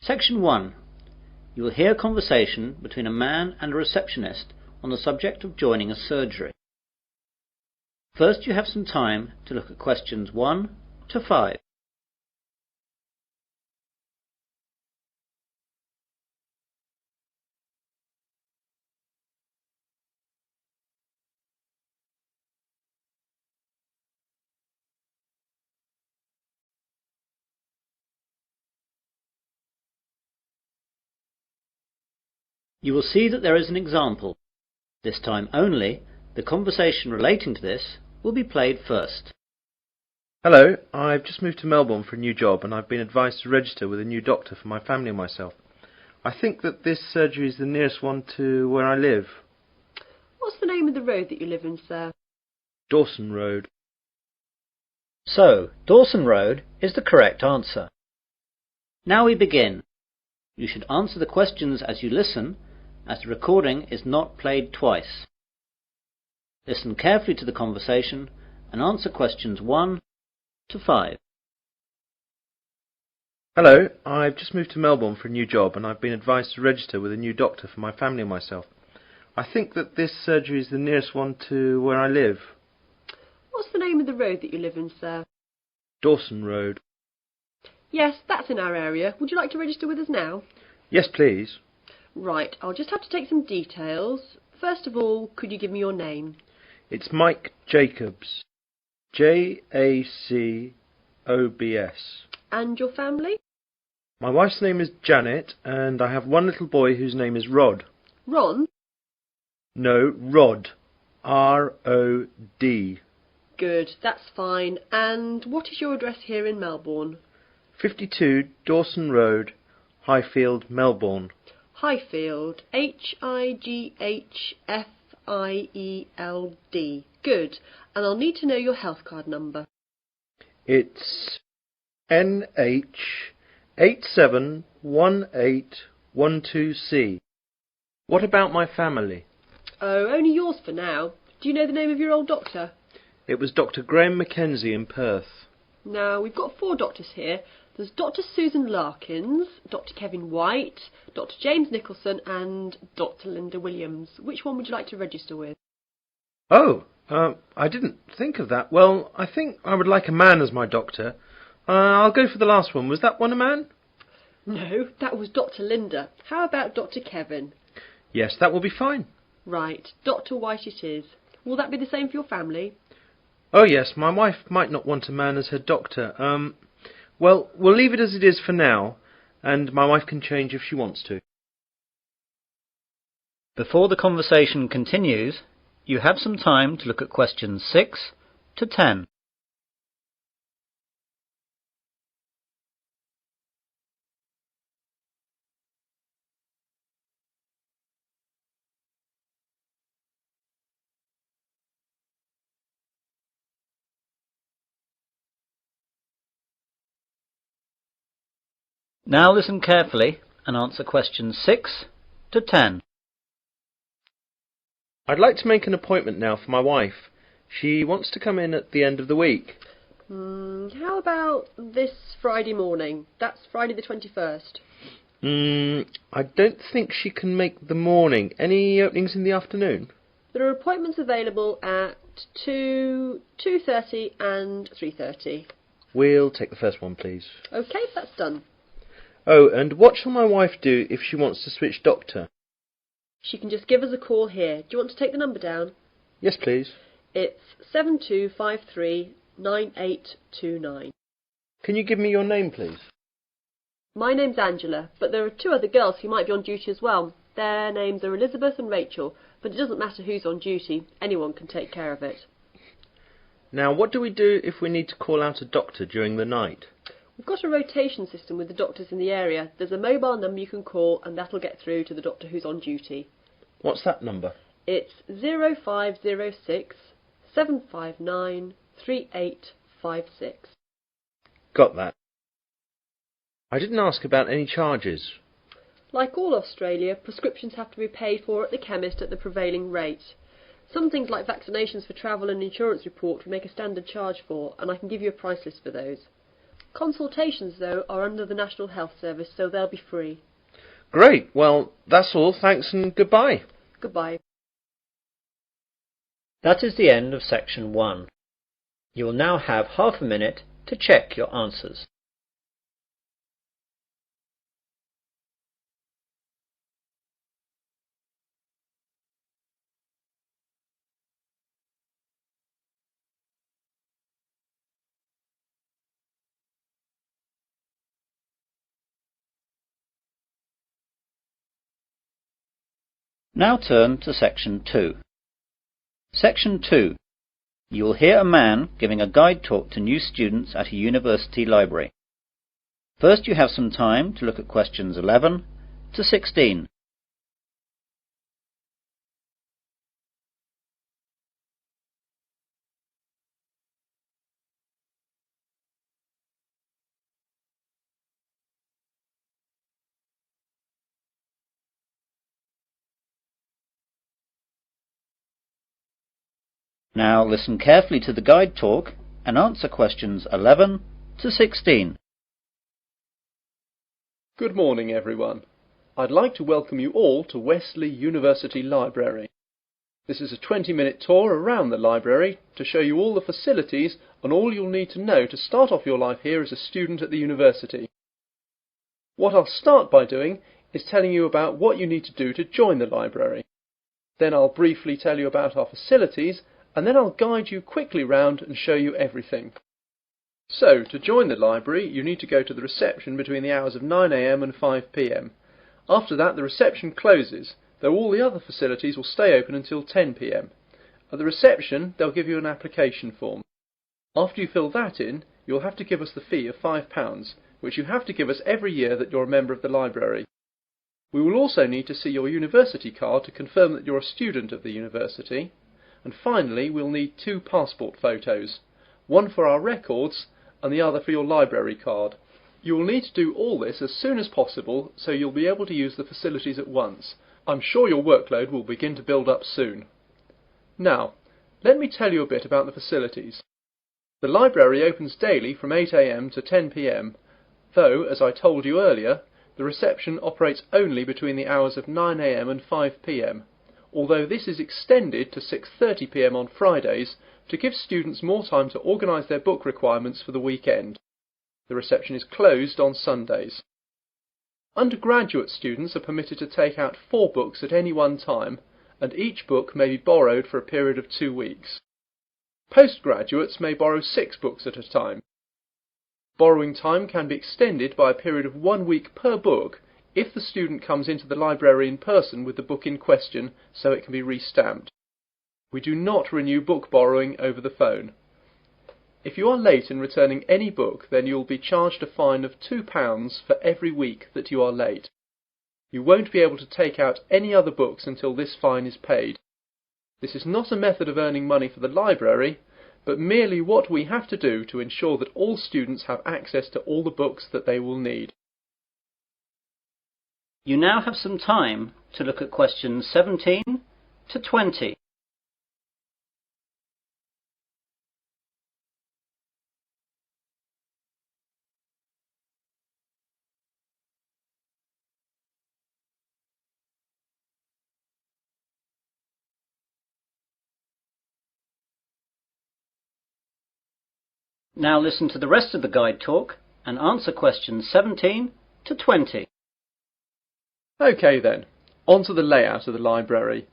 Section 1. You will hear a conversation between a man and a receptionist on the subject of joining a surgery. First, you have some time to look at questions 1 to 5. You will see that there is an example. This time only, the conversation relating to this will be played first. Hello, I've just moved to Melbourne for a new job and I've been advised to register with a new doctor for my family and myself. I think that this surgery is the nearest one to where I live. What's the name of the road that you live in, sir? Dawson Road. So, Dawson Road is the correct answer. Now we begin. You should answer the questions as you listen, as the recording is not played twice. Listen carefully to the conversation and answer questions 1 to 5. Hello, I've just moved to Melbourne for a new job and I've been advised to register with a new doctor for my family and myself. I think that this surgery is the nearest one to where I live. What's the name of the road that you live in, sir? Dawson Road. Yes, that's in our area. Would you like to register with us now? Yes, please. Right, I'll just have to take some details. First of all, could you give me your name? It's Mike Jacobs. Jacobs. And your family? My wife's name is Janet and I have one little boy whose name is Rod. Ron? No, Rod. R-O-D. Good, that's fine. And what is your address here in Melbourne? 52 Dawson Road, Highfield, Melbourne. Highfield. Highfield. Good. And I'll need to know your health card number. It's NH871812C. What about my family? Oh, only yours for now. Do you know the name of your old doctor? It was Dr. Graham Mackenzie in Perth. Now, we've got 4 doctors here. There's Dr. Susan Larkins, Dr. Kevin White, Dr. James Nicholson and Dr. Linda Williams. Which one would you like to register with? Oh, I didn't think of that. Well, I think I would like a man as my doctor. I'll go for the last one. Was that one a man? No, that was Dr. Linda. How about Dr. Kevin? Yes, that will be fine. Right, Dr. White it is. Will that be the same for your family? Oh yes, my wife might not want a man as her doctor. Well, we'll leave it as it is for now, and my wife can change if she wants to. Before the conversation continues, you have some time to look at questions 6 to 10. Now listen carefully and answer questions 6 to 10. I'd like to make an appointment now for my wife. She wants to come in at the end of the week. How about this Friday morning? That's Friday the 21st. I don't think she can make the morning. Any openings in the afternoon? There are appointments available at 2, 2:30 and 3:30. We'll take the first one, please. OK, that's done. Oh, and what shall my wife do if she wants to switch doctor? She can just give us a call here. Do you want to take the number down? Yes, please. It's 72539829. Can you give me your name, please? My name's Angela, but there are 2 other girls who might be on duty as well. Their names are Elizabeth and Rachel, but it doesn't matter who's on duty. Anyone can take care of it. Now, what do we do if we need to call out a doctor during the night? We've got a rotation system with the doctors in the area. There's a mobile number you can call and that'll get through to the doctor who's on duty. What's that number? It's 0506 759 3856. Got that. I didn't ask about any charges. Like all Australia, prescriptions have to be paid for at the chemist at the prevailing rate. Some things like vaccinations for travel and insurance report we make a standard charge for, and I can give you a price list for those. Consultations, though, are under the National Health Service, so they'll be free. Great. Well, that's all. Thanks and goodbye. Goodbye. That is the end of section 1. You will now have half a minute to check your answers. Now turn to section 2. Section 2. You will hear a man giving a guide talk to new students at a university library. First you have some time to look at questions 11 to 16. Now listen carefully to the guide talk and answer questions 11 to 16. Good morning, everyone. I'd like to welcome you all to Wesley University Library. This is a 20-minute tour around the library to show you all the facilities and all you'll need to know to start off your life here as a student at the university. What I'll start by doing is telling you about what you need to do to join the library. Then I'll briefly tell you about our facilities, and then I'll guide you quickly round and show you everything. So, to join the library, you need to go to the reception between the hours of 9 AM and 5 PM. After that, the reception closes, though all the other facilities will stay open until 10 PM. At the reception, they'll give you an application form. After you fill that in, you'll have to give us the fee of £5, which you have to give us every year that you're a member of the library. We will also need to see your university card to confirm that you're a student of the university. And finally, we'll need 2 passport photos, one for our records and the other for your library card. You will need to do all this as soon as possible so you'll be able to use the facilities at once. I'm sure your workload will begin to build up soon. Now, let me tell you a bit about the facilities. The library opens daily from 8 AM to 10 PM, though, as I told you earlier, the reception operates only between the hours of 9 AM and 5 PM. Although this is extended to 6:30 PM on Fridays to give students more time to organise their book requirements for the weekend. The reception is closed on Sundays. Undergraduate students are permitted to take out 4 books at any one time, and each book may be borrowed for a period of 2 weeks. Postgraduates may borrow 6 books at a time. Borrowing time can be extended by a period of 1 week per book if the student comes into the library in person with the book in question, so it can be re-stamped. We do not renew book borrowing over the phone. If you are late in returning any book, then you will be charged a fine of £2 for every week that you are late. You won't be able to take out any other books until this fine is paid. This is not a method of earning money for the library, but merely what we have to do to ensure that all students have access to all the books that they will need. You now have some time to look at questions 17 to 20. Now listen to the rest of the guide talk and answer questions 17 to 20. OK then, on to the layout of the library.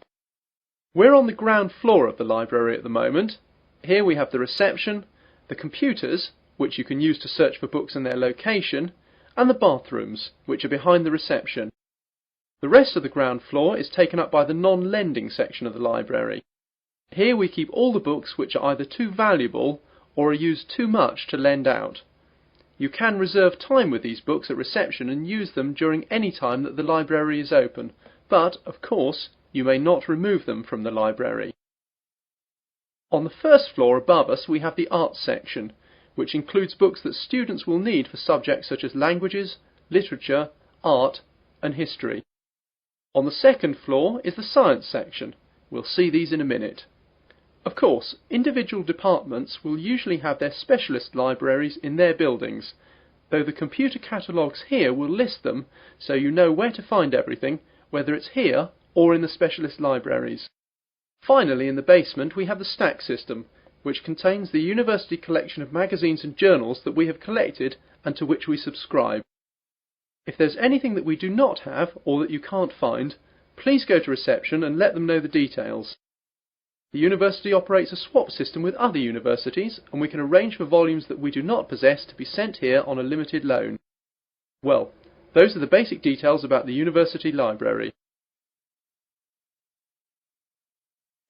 We're on the ground floor of the library at the moment. Here we have the reception, the computers, which you can use to search for books and their location, and the bathrooms, which are behind the reception. The rest of the ground floor is taken up by the non-lending section of the library. Here we keep all the books which are either too valuable or are used too much to lend out. You can reserve time with these books at reception and use them during any time that the library is open, but, of course, you may not remove them from the library. On the first floor above us we have the arts section, which includes books that students will need for subjects such as languages, literature, art and history. On the second floor is the science section. We'll see these in a minute. Of course, individual departments will usually have their specialist libraries in their buildings, though the computer catalogues here will list them so you know where to find everything, whether it's here or in the specialist libraries. Finally, in the basement we have the stack system, which contains the university collection of magazines and journals that we have collected and to which we subscribe. If there's anything that we do not have or that you can't find, please go to reception and let them know the details. The university operates a swap system with other universities, and we can arrange for volumes that we do not possess to be sent here on a limited loan. Well, those are the basic details about the university library.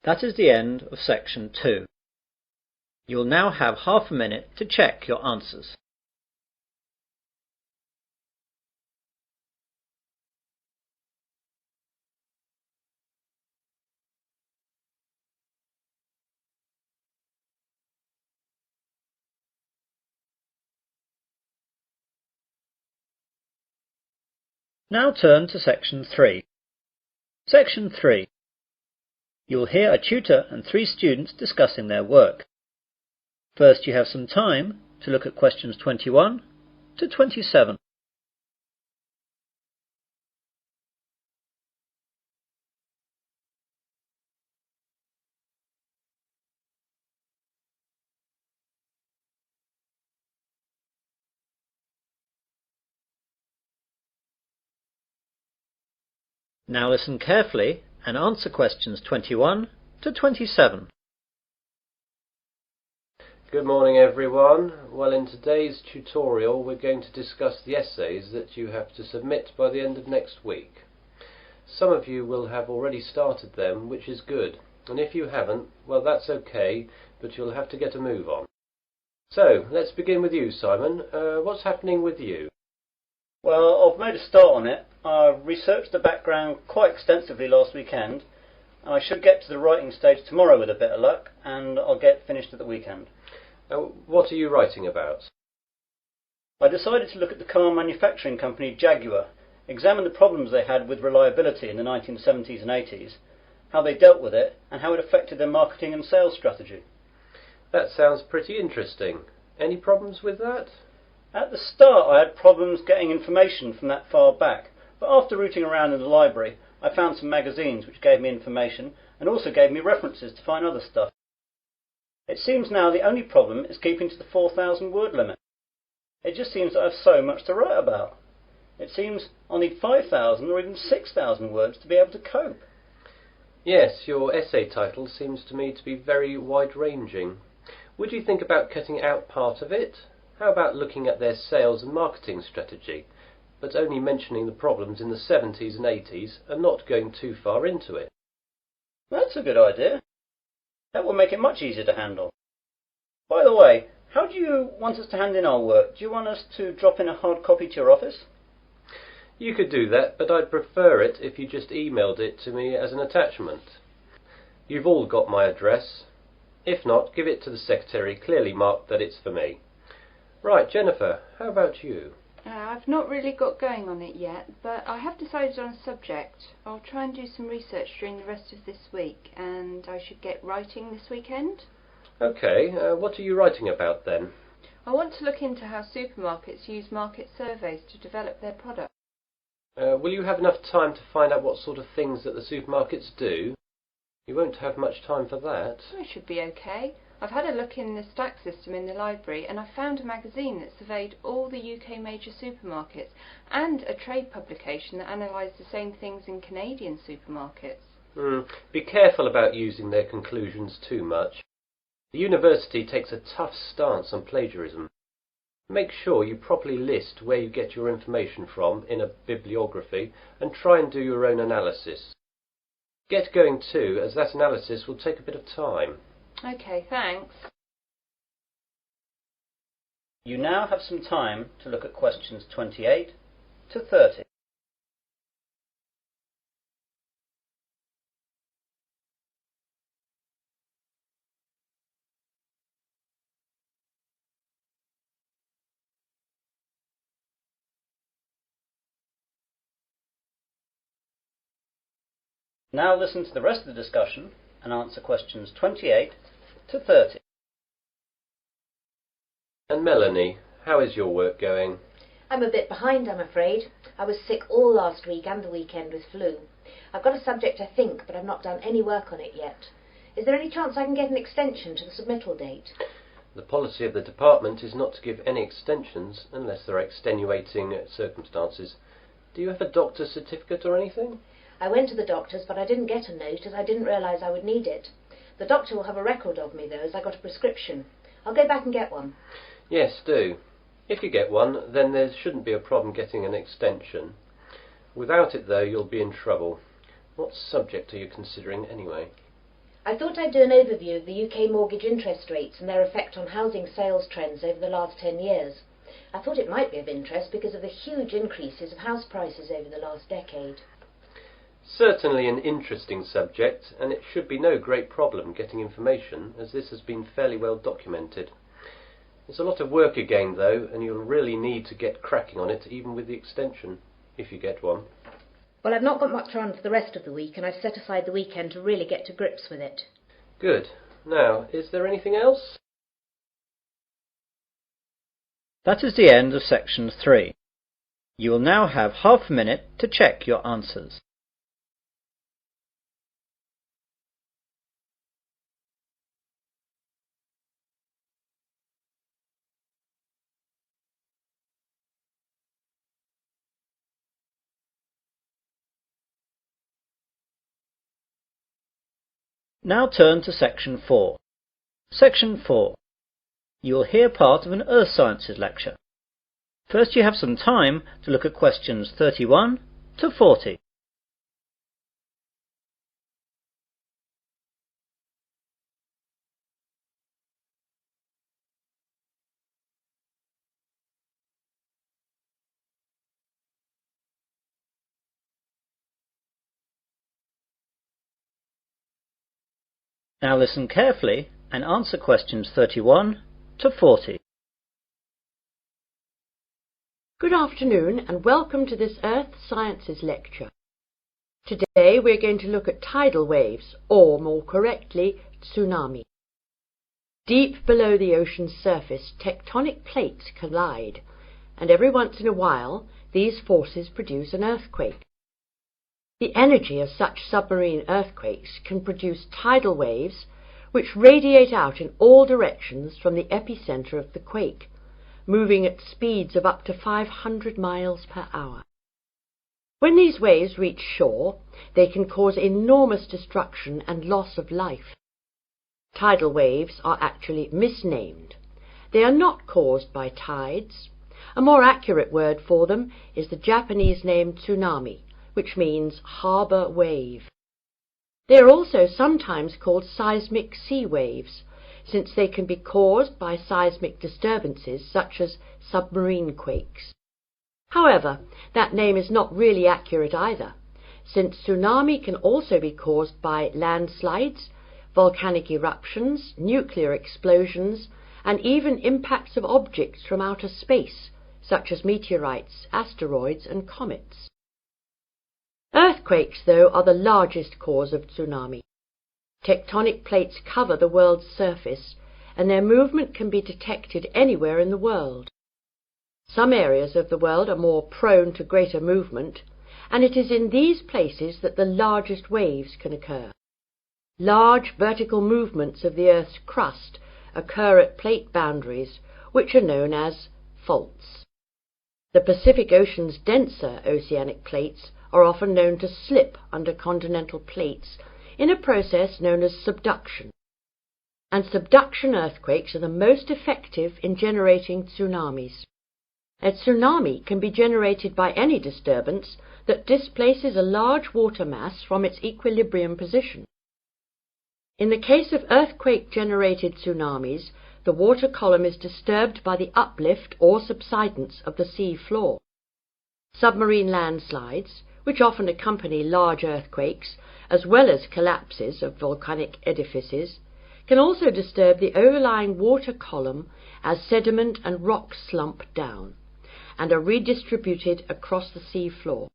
That is the end of section 2. You will now have half a minute to check your answers. Now turn to section 3. Section 3. You will hear a tutor and 3 students discussing their work. First, you have some time to look at questions 21 to 27. Now listen carefully and answer questions 21 to 27. Good morning everyone. Well, in today's tutorial we're going to discuss the essays that you have to submit by the end of next week. Some of you will have already started them, which is good, and if you haven't, well that's okay, but you'll have to get a move on. So, let's begin with you, Simon. What's happening with you? Well, I've made a start on it. I researched the background quite extensively last weekend, and I should get to the writing stage tomorrow with a bit of luck, and I'll get finished at the weekend. What are you writing about? I decided to look at the car manufacturing company Jaguar, examine the problems they had with reliability in the 1970s and 80s, how they dealt with it, and how it affected their marketing and sales strategy. That sounds pretty interesting. Any problems with that? At the start I had problems getting information from that far back, but after rooting around in the library I found some magazines which gave me information and also gave me references to find other stuff. It seems now the only problem is keeping to the 4,000 word limit. It just seems that I have so much to write about. It seems I'll need 5,000 or even 6,000 words to be able to cope. Yes, your essay title seems to me to be very wide-ranging. Would you think about cutting out part of it? How about looking at their sales and marketing strategy, but only mentioning the problems in the 70s and 80s and not going too far into it? That's a good idea. That will make it much easier to handle. By the way, how do you want us to hand in our work? Do you want us to drop in a hard copy to your office? You could do that, but I'd prefer it if you just emailed it to me as an attachment. You've all got my address. If not, give it to the secretary, clearly marked that it's for me. Right, Jennifer, how about you? I've not really got going on it yet, but I have decided on a subject. I'll try and do some research during the rest of this week, and I should get writing this weekend. Okay, what are you writing about then? I want to look into how supermarkets use market surveys to develop their products. Will you have enough time to find out what sort of things that the supermarkets do? You won't have much time for that. I should be okay. I've had a look in the stack system in the library, and I found a magazine that surveyed all the UK major supermarkets and a trade publication that analysed the same things in Canadian supermarkets. Be careful about using their conclusions too much. The university takes a tough stance on plagiarism. Make sure you properly list where you get your information from in a bibliography and try and do your own analysis. Get going too, as that analysis will take a bit of time. Okay, thanks. You now have some time to look at questions 28 to 30. Now listen to the rest of the discussion and answer questions 28 to 30. And Melanie, how is your work going? I'm a bit behind, I'm afraid. I was sick all last week and the weekend with flu. I've got a subject, I think, but I've not done any work on it yet. Is there any chance I can get an extension to the submittal date? The policy of the department is not to give any extensions unless there are extenuating circumstances. Do you have a doctor's certificate or anything? I went to the doctor's, but I didn't get a note as I didn't realise I would need it. The doctor will have a record of me, though, as I got a prescription. I'll go back and get one. Yes, do. If you get one, then there shouldn't be a problem getting an extension. Without it, though, you'll be in trouble. What subject are you considering, anyway? I thought I'd do an overview of the UK mortgage interest rates and their effect on housing sales trends over the last 10 years. I thought it might be of interest because of the huge increases of house prices over the last decade. Certainly an interesting subject, and it should be no great problem getting information, as this has been fairly well documented. It's a lot of work again, though, and you'll really need to get cracking on it, even with the extension, if you get one. Well, I've not got much on for the rest of the week, and I've set aside the weekend to really get to grips with it. Good. Now, is there anything else? That is the end of section 3. You will now have half a minute to check your answers. Now turn to section 4. Section 4. You will hear part of an Earth Sciences lecture. First you have some time to look at questions 31 to 40. Now listen carefully and answer questions 31 to 40. Good afternoon and welcome to this Earth Sciences lecture. Today we're going to look at tidal waves, or more correctly, tsunami. Deep below the ocean's surface, tectonic plates collide, and every once in a while these forces produce an earthquake. The energy of such submarine earthquakes can produce tidal waves which radiate out in all directions from the epicenter of the quake, moving at speeds of up to 500 miles per hour. When these waves reach shore, they can cause enormous destruction and loss of life. Tidal waves are actually misnamed. They are not caused by tides. A more accurate word for them is the Japanese name tsunami, which means harbour wave. They are also sometimes called seismic sea waves, since they can be caused by seismic disturbances such as submarine quakes. However, that name is not really accurate either, since tsunami can also be caused by landslides, volcanic eruptions, nuclear explosions, and even impacts of objects from outer space, such as meteorites, asteroids, and comets. Earthquakes, though, are the largest cause of tsunami. Tectonic plates cover the world's surface, and their movement can be detected anywhere in the world. Some areas of the world are more prone to greater movement, and it is in these places that the largest waves can occur. Large vertical movements of the Earth's crust occur at plate boundaries, which are known as faults. The Pacific Ocean's denser oceanic plates are often known to slip under continental plates in a process known as subduction. And subduction earthquakes are the most effective in generating tsunamis. A tsunami can be generated by any disturbance that displaces a large water mass from its equilibrium position. In the case of earthquake-generated tsunamis, the water column is disturbed by the uplift or subsidence of the sea floor. Submarine landslides, which often accompany large earthquakes, as well as collapses of volcanic edifices, can also disturb the overlying water column as sediment and rocks slump down, and are redistributed across the sea floor.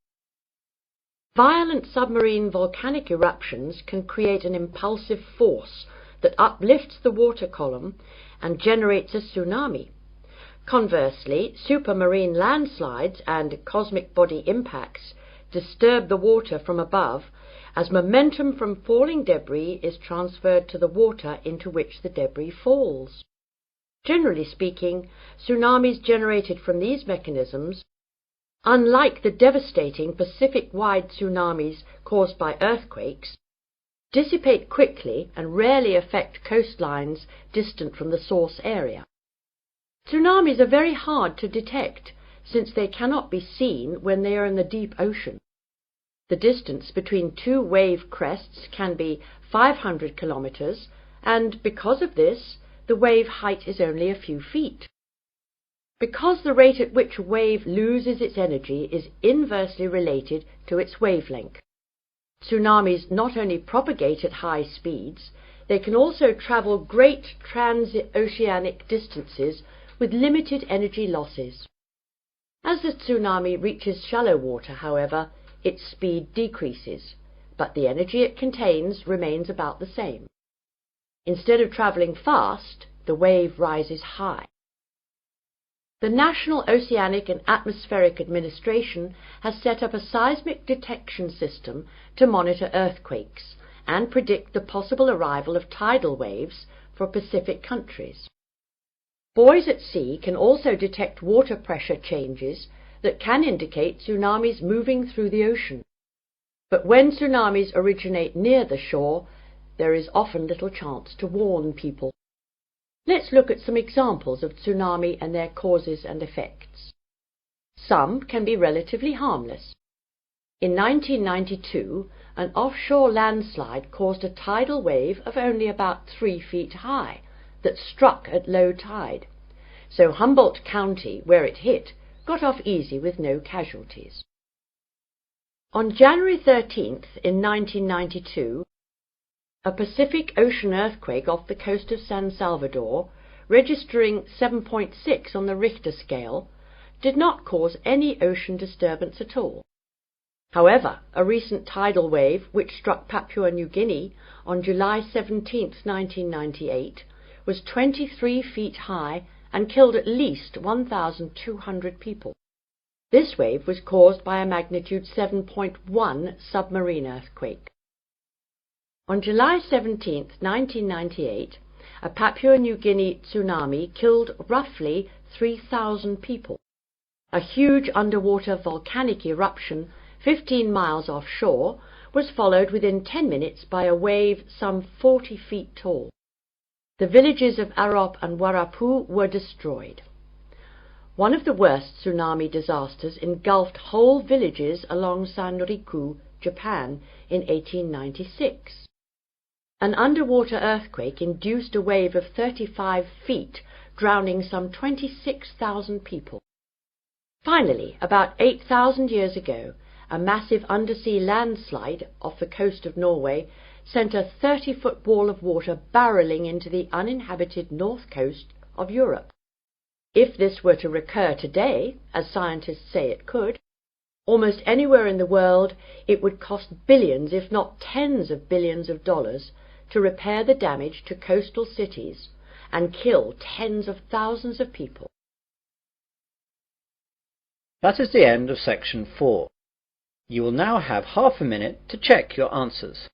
Violent submarine volcanic eruptions can create an impulsive force that uplifts the water column and generates a tsunami. Conversely, supermarine landslides and cosmic body impacts disturb the water from above as momentum from falling debris is transferred to the water into which the debris falls. Generally speaking, tsunamis generated from these mechanisms, unlike the devastating Pacific-wide tsunamis caused by earthquakes, dissipate quickly and rarely affect coastlines distant from the source area. Tsunamis are very hard to detect since they cannot be seen when they are in the deep ocean. The distance between two wave crests can be 500 kilometers, and because of this, the wave height is only a few feet. Because the rate at which a wave loses its energy is inversely related to its wavelength. Tsunamis not only propagate at high speeds, they can also travel great transoceanic distances with limited energy losses. As the tsunami reaches shallow water, however, its speed decreases, but the energy it contains remains about the same. Instead of travelling fast, the wave rises high. The National Oceanic and Atmospheric Administration has set up a seismic detection system to monitor earthquakes and predict the possible arrival of tidal waves for Pacific countries. Buoys at sea can also detect water pressure changes that can indicate tsunamis moving through the ocean. But when tsunamis originate near the shore, there is often little chance to warn people. Let's look at some examples of tsunami and their causes and effects. Some can be relatively harmless. In 1992, an offshore landslide caused a tidal wave of only about 3 feet high that struck at low tide, so Humboldt County, where it hit, got off easy with no casualties. On January 13th in 1992, a Pacific Ocean earthquake off the coast of San Salvador, registering 7.6 on the Richter scale, did not cause any ocean disturbance at all. However, a recent tidal wave which struck Papua New Guinea on July 17, 1998, was 23 feet high and killed at least 1,200 people. This wave was caused by a magnitude 7.1 submarine earthquake. On July 17, 1998, a Papua New Guinea tsunami killed roughly 3,000 people. A huge underwater volcanic eruption 15 miles offshore was followed within 10 minutes by a wave some 40 feet tall. The villages of Arop and Warapu were destroyed. One of the worst tsunami disasters engulfed whole villages along Sanriku, Japan, in 1896. An underwater earthquake induced a wave of 35 feet, drowning some 26,000 people. Finally, about 8,000 years ago, a massive undersea landslide off the coast of Norway sent a 30-foot wall of water barreling into the uninhabited north coast of Europe. If this were to recur today, as scientists say it could, almost anywhere in the world, it would cost billions, if not tens of billions of dollars, to repair the damage to coastal cities and kill tens of thousands of people. That is the end of section 4. You will now have half a minute to check your answers.